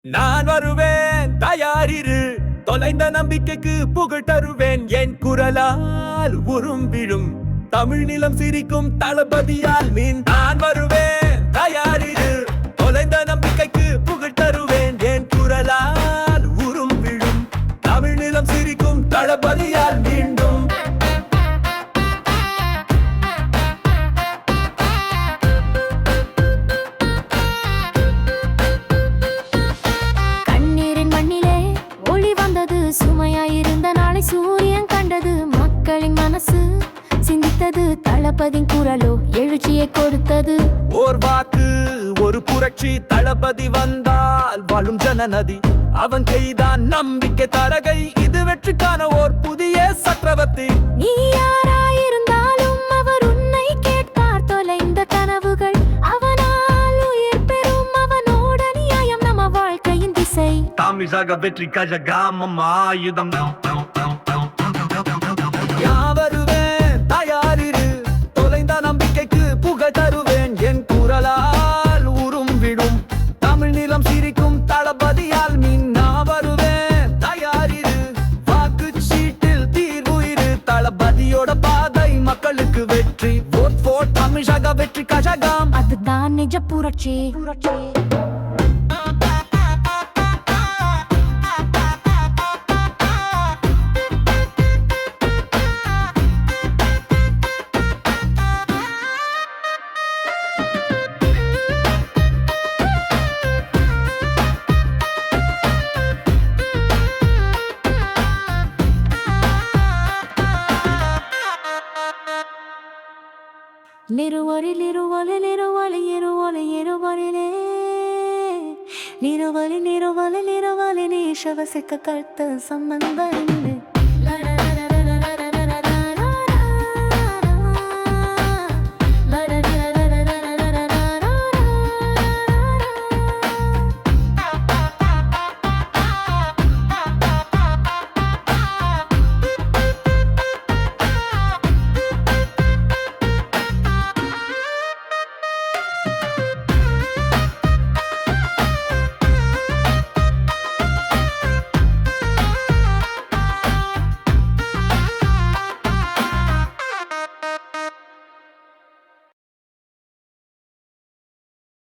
நான் வருவேன் தயாரிரு, தொலைந்த நம்பிக்கைக்கு புகழ் தருவேன். என் குரலால் உறும்பிடும் தமிழ் நிலம் சிரிக்கும் தளபதியால் மீன். நான் வருவேன் தயாரிரு, தொலைந்த நம்பிக்கைக்கு புகழ் தருவேன். என் குரலால் உறும்பிடும் தமிழ் நிலம் சிரிக்கும் தளபதியால் மீண்டும். சுமையாயிருந்த நாளை சூரியன் கண்டது, மக்களின் மனசு சிந்தித்தது, தளபதியின் குரலோ எழுச்சியை கொடுத்தது. ஓர் வாக்கு ஒரு புரட்சி, தளபதி வந்தால் வாழும் ஜனநதி. அவன் கைதான் நம்பிக்கை தரகை, இது வெற்றிக்கான ஓர் புதிய சக்கரவர்த்தி. நீ யாராயிருந்தாலும் அவர் உன்னை கேட்பார். தொலைந்த கனவுகள் அவனால் உயிர் பெறும், அவனோட நியாயம் நம்ம வாழ்க்கையின் திசை. தமிழக வெற்றி கழகம் ஆயுதம். யாவருவேன் தயாரிரு, தொலைந்த நம்பிக்கைக்கு புகழ் தருவேன். என் குரலால் உறும்பிடும் தமிழ் நிலம் சிரிக்கும் தளபதியால் மீன். நான் வருவேன் தயாரிரு, வாக்கு சீட்டில் தீர்வுயிரு. தளபதியோட பாதை மக்களுக்கு வெற்றி. vote for தமிழக வெற்றி கழகம், அதுதான் நிஜ புரட்சி. నిరువరి నిరువలి నిరువలి ఎరువలి ఎరువలిలే నిరువలి నిరువలి నిరువలి నీ శవసిక కర్త సంబంధ